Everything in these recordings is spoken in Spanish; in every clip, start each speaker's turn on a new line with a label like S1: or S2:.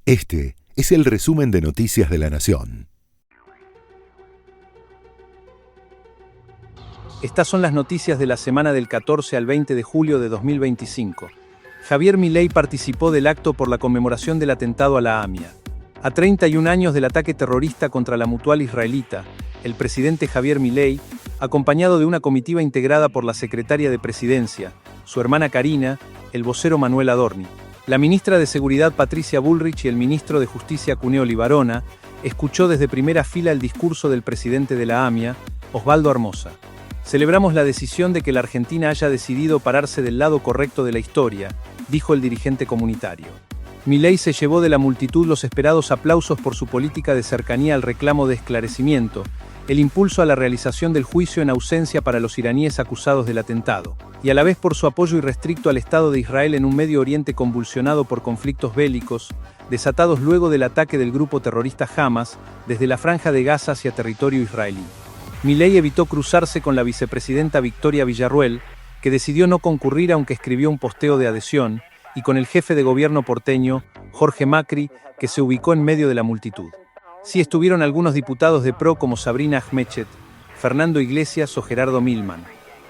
S1: Este es el resumen de Noticias de la Nación.
S2: Estas son las noticias de la semana del 14 al 20 de julio de 2025. Javier Milei participó del acto por la conmemoración del atentado a la AMIA. A 31 años del ataque terrorista contra la Mutual israelita, el presidente Javier Milei, acompañado de una comitiva integrada por la secretaria de Presidencia, su hermana Karina, el vocero Manuel Adorni, la ministra de Seguridad Patricia Bullrich y el ministro de Justicia Cuneo Libarona, escuchó desde primera fila el discurso del presidente de la AMIA, Osvaldo Armoza. Celebramos la decisión de que la Argentina haya decidido pararse del lado correcto de la historia, dijo el dirigente comunitario. Milei se llevó de la multitud los esperados aplausos por su política de cercanía al reclamo de esclarecimiento, el impulso a la realización del juicio en ausencia para los iraníes acusados del atentado, y a la vez por su apoyo irrestricto al Estado de Israel en un Medio Oriente convulsionado por conflictos bélicos, desatados luego del ataque del grupo terrorista Hamas desde la Franja de Gaza hacia territorio israelí. Milei evitó cruzarse con la vicepresidenta Victoria Villarruel, que decidió no concurrir aunque escribió un posteo de adhesión, y con el jefe de gobierno porteño, Jorge Macri, que se ubicó en medio de la multitud. Sí estuvieron algunos diputados de PRO como Sabrina Ahmechet, Fernando Iglesias o Gerardo Milman.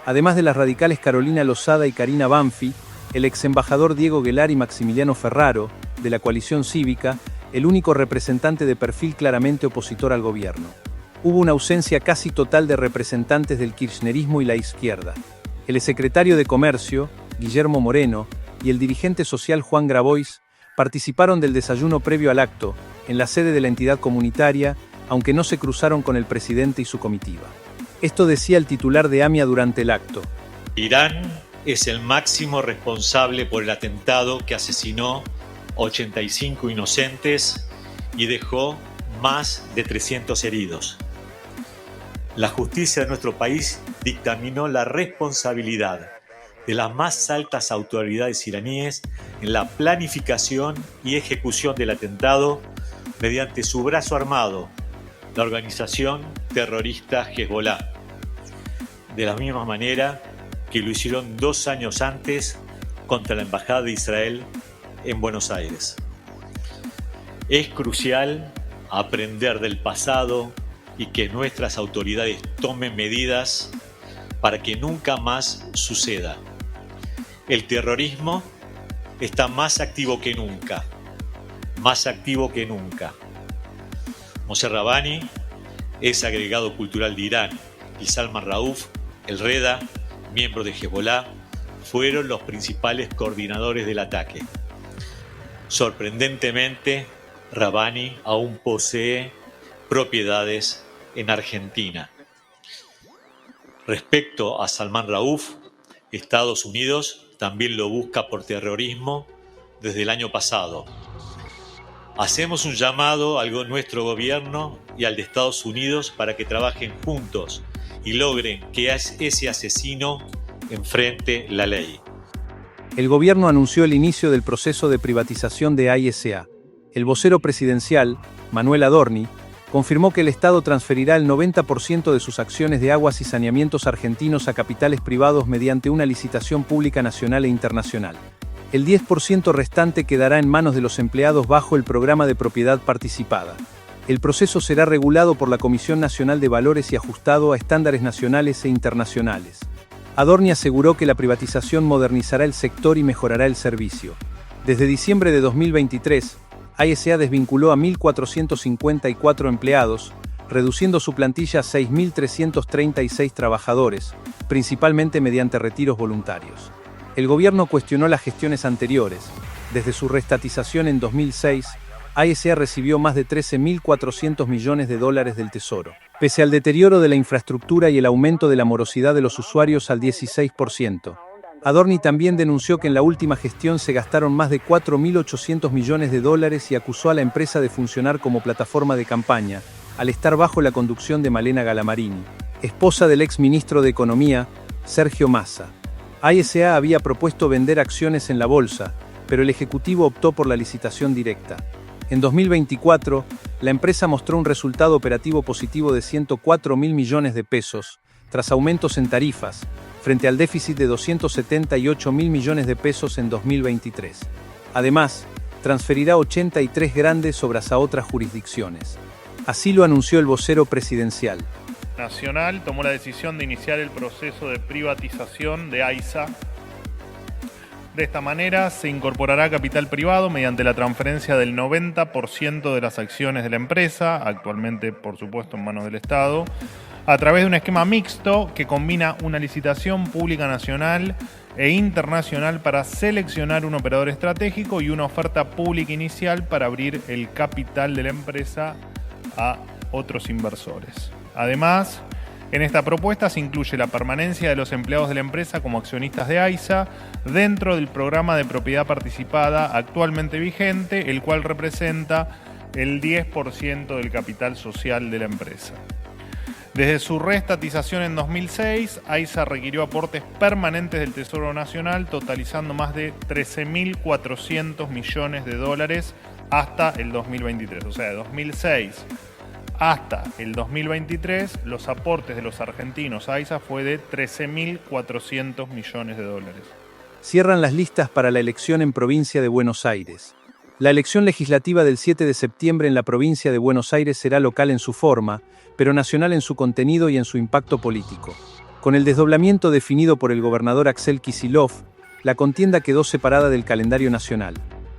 S2: Además de las radicales Carolina Lozada y Karina Banfi, el exembajador Diego Guelar y Maximiliano Ferraro, de la coalición cívica, el único representante de perfil claramente opositor al gobierno. Hubo una ausencia casi total de representantes del kirchnerismo y la izquierda. El secretario de Comercio, Guillermo Moreno, y el dirigente social Juan Grabois participaron del desayuno previo al acto, en la sede de la entidad comunitaria, aunque no se cruzaron con el presidente y su comitiva. Esto decía el titular de AMIA durante el acto.
S3: Irán es el máximo responsable por el atentado que asesinó 85 inocentes y dejó más de 300 heridos. La justicia de nuestro país dictaminó la responsabilidad de las más altas autoridades iraníes en la planificación y ejecución del atentado mediante su brazo armado, la organización terrorista Hezbollah, de la misma manera que lo hicieron 2 años antes contra la Embajada de Israel en Buenos Aires. Es crucial aprender del pasado y que nuestras autoridades tomen medidas para que nunca más suceda. El terrorismo está más activo que nunca, Mohsen Rabbani es agregado cultural de Irán y Salman Rauf, el Reda, miembro de Hezbollah, fueron los principales coordinadores del ataque. Sorprendentemente, Rabbani aún posee propiedades en Argentina. Respecto a Salman Rauf, Estados Unidos también lo busca por terrorismo desde el año pasado. Hacemos un llamado a nuestro gobierno y al de Estados Unidos para que trabajen juntos y logren que ese asesino enfrente la ley.
S2: El gobierno anunció el inicio del proceso de privatización de AISA. El vocero presidencial, Manuel Adorni, confirmó que el Estado transferirá el 90% de sus acciones de Aguas y Saneamientos Argentinos a capitales privados mediante una licitación pública nacional e internacional. El 10% restante quedará en manos de los empleados bajo el programa de propiedad participada. El proceso será regulado por la Comisión Nacional de Valores y ajustado a estándares nacionales e internacionales. Adorni aseguró que la privatización modernizará el sector y mejorará el servicio. Desde diciembre de 2023, AISA desvinculó a 1.454 empleados, reduciendo su plantilla a 6.336 trabajadores, principalmente mediante retiros voluntarios. El gobierno cuestionó las gestiones anteriores. Desde su reestatización en 2006, AISA recibió más de $13.400 millones del Tesoro, pese al deterioro de la infraestructura y el aumento de la morosidad de los usuarios al 16%. Adorni también denunció que en la última gestión se gastaron más de $4.800 millones y acusó a la empresa de funcionar como plataforma de campaña, al estar bajo la conducción de Malena Galamarini, esposa del ex ministro de Economía, Sergio Massa. AISA había propuesto vender acciones en la bolsa, pero el ejecutivo optó por la licitación directa. En 2024, la empresa mostró un resultado operativo positivo de $104.000 millones, tras aumentos en tarifas, frente al déficit de $278.000 millones en 2023. Además, transferirá 83 grandes obras a otras jurisdicciones. Así lo anunció el vocero presidencial.
S4: Nacional tomó la decisión de iniciar el proceso de privatización de AISA. De esta manera se incorporará capital privado mediante la transferencia del 90% de las acciones de la empresa, actualmente por supuesto en manos del Estado, a través de un esquema mixto que combina una licitación pública nacional e internacional para seleccionar un operador estratégico y una oferta pública inicial para abrir el capital de la empresa a otros inversores. Además, en esta propuesta se incluye la permanencia de los empleados de la empresa como accionistas de AISA dentro del programa de propiedad participada actualmente vigente, el cual representa el 10% del capital social de la empresa. Desde su reestatización en 2006, AISA requirió aportes permanentes del Tesoro Nacional, totalizando más de 13.400 millones de dólares hasta el 2023. O sea, de 2006 hasta el 2023, los aportes de los argentinos a AISA fue de 13.400 millones de dólares.
S2: Cierran las listas para la elección en provincia de Buenos Aires. La elección legislativa del 7 de septiembre en la provincia de Buenos Aires será local en su forma, pero nacional en su contenido y en su impacto político. Con el desdoblamiento definido por el gobernador Axel Kicillof, la contienda quedó separada del calendario nacional.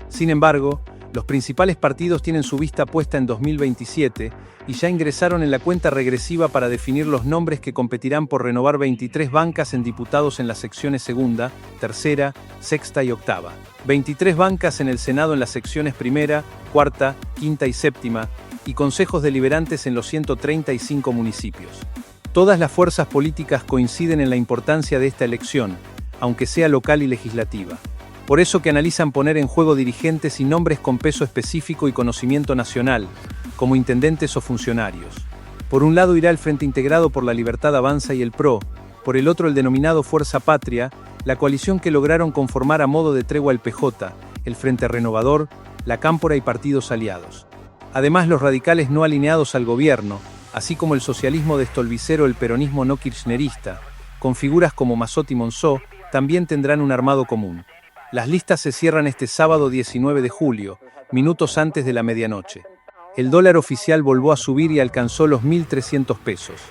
S2: Sin embargo, los principales partidos tienen su vista puesta en 2027 y ya ingresaron en la cuenta regresiva para definir los nombres que competirán por renovar 23 bancas en diputados en las secciones segunda, tercera, sexta y octava. 23 bancas en el Senado en las secciones primera, cuarta, quinta y séptima, y consejos deliberantes en los 135 municipios. Todas las fuerzas políticas coinciden en la importancia de esta elección, aunque sea local y legislativa. Por eso que analizan poner en juego dirigentes y nombres con peso específico y conocimiento nacional, como intendentes o funcionarios. Por un lado irá el Frente Integrado por la Libertad Avanza y el PRO, por el otro el denominado Fuerza Patria, la coalición que lograron conformar a modo de tregua el PJ, el Frente Renovador, la Cámpora y partidos aliados. Además, los radicales no alineados al gobierno, así como el socialismo de Stolbicero, el peronismo no kirchnerista, con figuras como Mazotti y Monzó, también tendrán un armado común. Las listas se cierran este sábado 19 de julio, minutos antes de la medianoche. El dólar oficial volvió a subir y alcanzó los 1.300 pesos.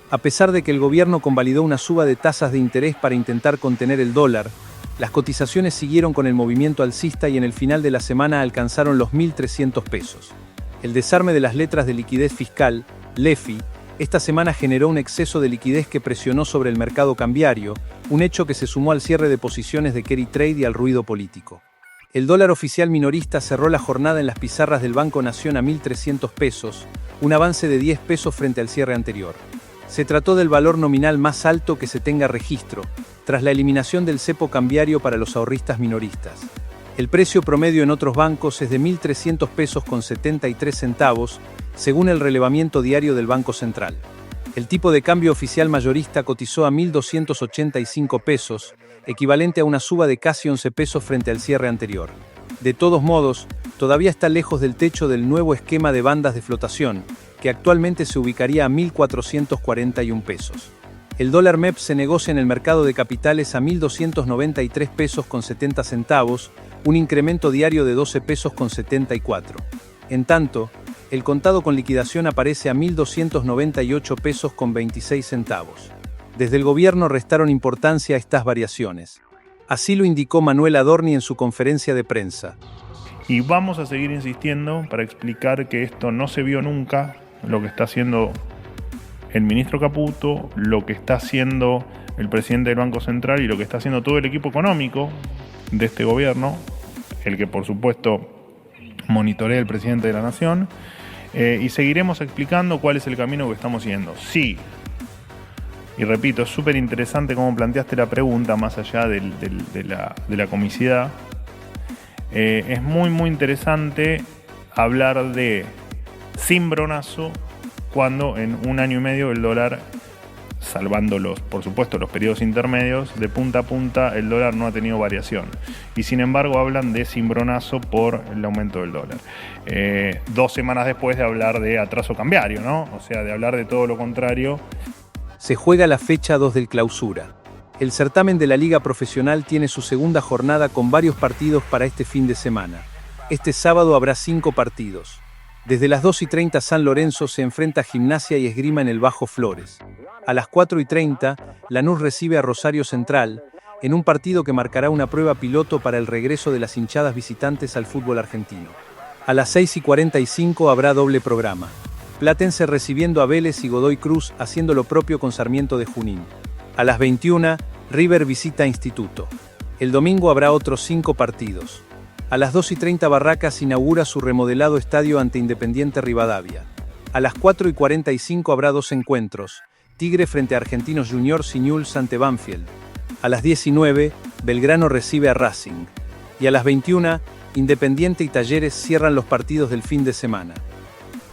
S2: A pesar de que el gobierno convalidó una suba de tasas de interés para intentar contener el dólar, las cotizaciones siguieron con el movimiento alcista y en el final de la semana alcanzaron los 1.300 pesos. El desarme de las letras de liquidez fiscal, LEFI, esta semana generó un exceso de liquidez que presionó sobre el mercado cambiario, un hecho que se sumó al cierre de posiciones de carry trade y al ruido político. El dólar oficial minorista cerró la jornada en las pizarras del Banco Nación a 1.300 pesos, un avance de 10 pesos frente al cierre anterior. Se trató del valor nominal más alto que se tenga registro, tras la eliminación del cepo cambiario para los ahorristas minoristas. El precio promedio en otros bancos es de 1.300 pesos con 73 centavos, según el relevamiento diario del Banco Central. El tipo de cambio oficial mayorista cotizó a 1.285 pesos, equivalente a una suba de casi 11 pesos frente al cierre anterior. De todos modos, todavía está lejos del techo del nuevo esquema de bandas de flotación, que actualmente se ubicaría a 1.441 pesos. El dólar MEP se negocia en el mercado de capitales a 1.293 pesos con 70 centavos, un incremento diario de 12 pesos con 74. En tanto, el contado con liquidación aparece a 1.298 pesos con 26 centavos. Desde el gobierno restaron importancia a estas variaciones. Así lo indicó Manuel Adorni en su conferencia de prensa.
S4: Y vamos a seguir insistiendo para explicar que esto no se vio nunca, lo que está haciendo el ministro Caputo, lo que está haciendo el presidente del Banco Central y lo que está haciendo todo el equipo económico de este gobierno, el que por supuesto monitorea el presidente de la Nación, y seguiremos explicando cuál es el camino que estamos siguiendo. Sí, y repito, es súper interesante cómo planteaste la pregunta, más allá de la comicidad. Es muy interesante hablar de cimbronazo cuando en un año y medio el dólar, salvando por supuesto los periodos intermedios, de punta a punta el dólar no ha tenido variación. Y sin embargo hablan de cimbronazo por el aumento del dólar. 2 semanas después de hablar de atraso cambiario, ¿no? O sea, de hablar de todo lo contrario.
S2: Se juega la fecha 2 del Clausura. El certamen de la Liga Profesional tiene su segunda jornada con varios partidos para este fin de semana. Este sábado habrá 5 partidos. Desde las 2:30 San Lorenzo se enfrenta a Gimnasia y Esgrima en el Bajo Flores. A las 4:30 Lanús recibe a Rosario Central, en un partido que marcará una prueba piloto para el regreso de las hinchadas visitantes al fútbol argentino. A las 6:45 habrá doble programa. Platense recibiendo a Vélez y Godoy Cruz haciendo lo propio con Sarmiento de Junín. A las 21, River visita Instituto. El domingo habrá otros 5 partidos. A las 2:30 Barracas inaugura su remodelado estadio ante Independiente Rivadavia. A las 4:45 habrá 2 encuentros. Tigre frente a Argentinos Juniors y Newell's ante Banfield. A las 19, Belgrano recibe a Racing. Y a las 21, Independiente y Talleres cierran los partidos del fin de semana.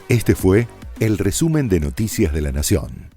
S1: Este fue el resumen de Noticias de la Nación.